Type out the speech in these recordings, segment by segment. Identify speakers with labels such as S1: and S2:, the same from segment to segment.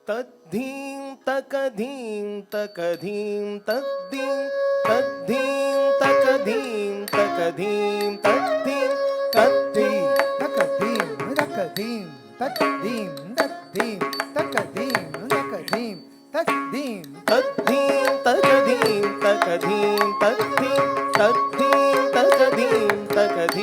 S1: तद्धीं तकधीं तकधीं तद्धीं तद्धीं तकधीं तकधीं तद्धीं तद्धीं
S2: तकधीं तकधीं तकधीं तकधीं तकधीं तकधीं तकधीं
S1: तद्धीं तकधीं तकधीं तद्धीं तद्धीं तकधीं तकधीं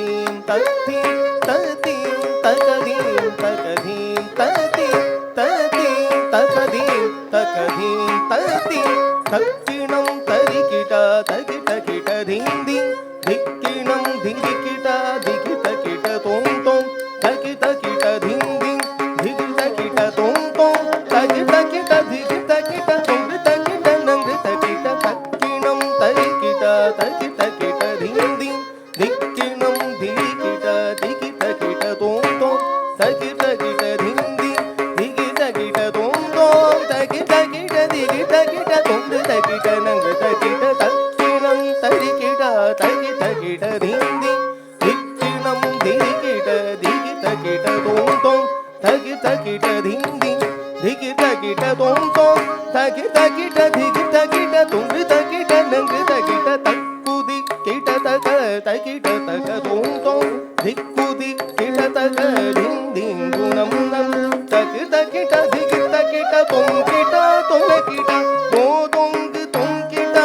S1: तद्धीं तद्धीं तकधीं तकधीं तद्धीं तद्धीं तकधीं तकधीं तद्धीं तक्किणं तरिकिटा तकिटकिट धिन्दिं धिक्किणं धिकिटा धिकिटकिट तों तों तकिटकिट धिन्दिं धिकिटकिट तों तों तकिटकिट धिकिटकिट तों तकिट नंगिटकिट तक्किणं तरिकिटा तकिटकिट धिन्दिं धिक्किणं धिकिट धिकिटकिट तों तों तकिटकिट धिन्दिं धिकिटकिट तों तों तकिटकिट धिकिटकिट तों तकिट नंगिटकिट तक्किणं तरिकिटा तकिटकिट धिन्दिं धिक्किणं धिकिट धिकिटकिट तों तों तकिटकिट धिन्दिं धिकिटकिट तों तों तकिटकिट धिकिटकिट तों तकिट नंगिटकिट तक्कुदि किट तक तकिट तक तों तों धिक्कुदि किट तक धिन्दिं गुणं नं तकिटकिट धिकिटकिट तों किट तों किट तों तों किट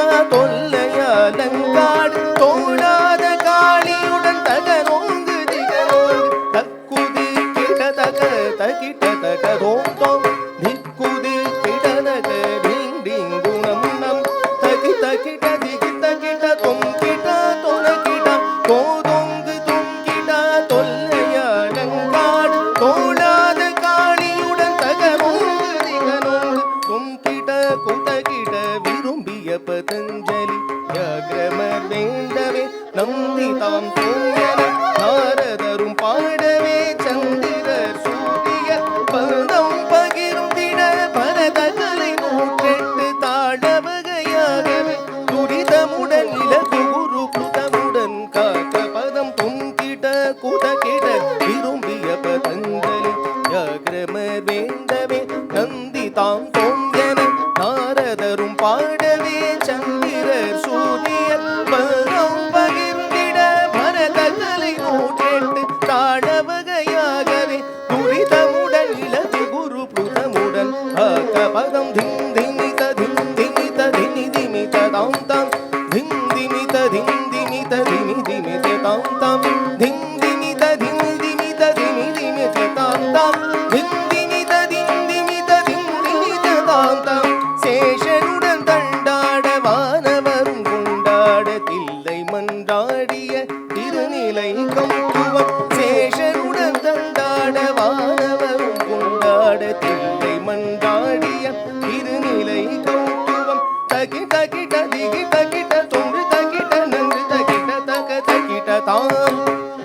S1: தொல்லையாலங்காடு தோடாத காளியுடன் தகனோங்கு திகனோங்கு தக்குதி கிட தக தகிட்ட தக தோம் தோம் திக்குதி கிட தக டிங் டிங் குணம் நம் தகி தகிட்ட திகிட்ட கிட்ட தொம் கிட்ட தொல கிட்ட தோதொங்கு தொம் கிட்ட தொல்லையாலங்காடு தோடாத காளியுடன் தகனோங்கு திகனோங்கு தொம் கிட்ட குதகிட விரும்பிய பதஞ்சலி வியாகிரமர் வேண்டவே நந்திதாம் தோன்றன நாரதரும் பாடவே சந்திரர் சூரியர் பதம் பகிர்ந்திட பரதகலை நூற்றெட்டு தாழவகையாகவே துரிதமுடன் இலகு குரு குதமுடன் காக்க பதம் தொங்கிட குதகிட விரும்பிய பதஞ்சலி வியாகிரமர் வேண்டவே நந்திதாம் தோன்றன நாரதரும் பாடவே சந்திரர் சூரியர் பதம் பகிர்ந்திட பரதகலை நூற்றெட்டு தாழவகையாகவே துரிதமுடன் இலகு குரு புதமுடன் ஆக்க பதம் திங் திமித திங் திமித திமி திமித தாம் தாம் திங் திமித திங் திமித திமி திமித தாம் தாம் திங் திமித திங் திமித திமி திமித தாம் தாம் திங் திமித திங் திமித திங் திமித தாம் தாம் சேஷனுடன் தண்டாட வானவரும் கொண்டாட தில்லை மன்றாடிய திருநிலை கம்புவம் சேஷனுடன் தண்டாட வானவரும் கொண்டாட தில்லை மன்றாடிய திருநிலை கம்புவம் தகிட கிட திகிட கிட தொன்று தகிட நன்று தகிட தக தகிட தாம்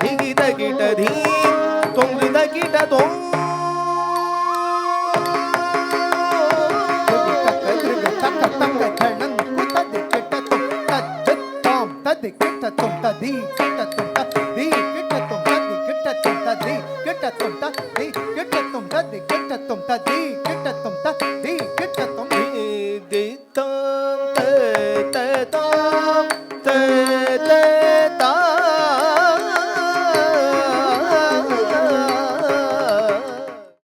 S1: திகிட கிட தீ தொன்று தகிட தோம்
S2: தக்கணன் குததி கிட்டத்தும் தஜ்ஜத்தாம் ததி கிட்டத்தும் ததி கிட்டத்தும் ததி கிட்டத்தும் ததி கிட்டத்தும் ததி கிட்டத்தும் ததி கிட்டத்தும் ததி கிட்டத்தும் ததி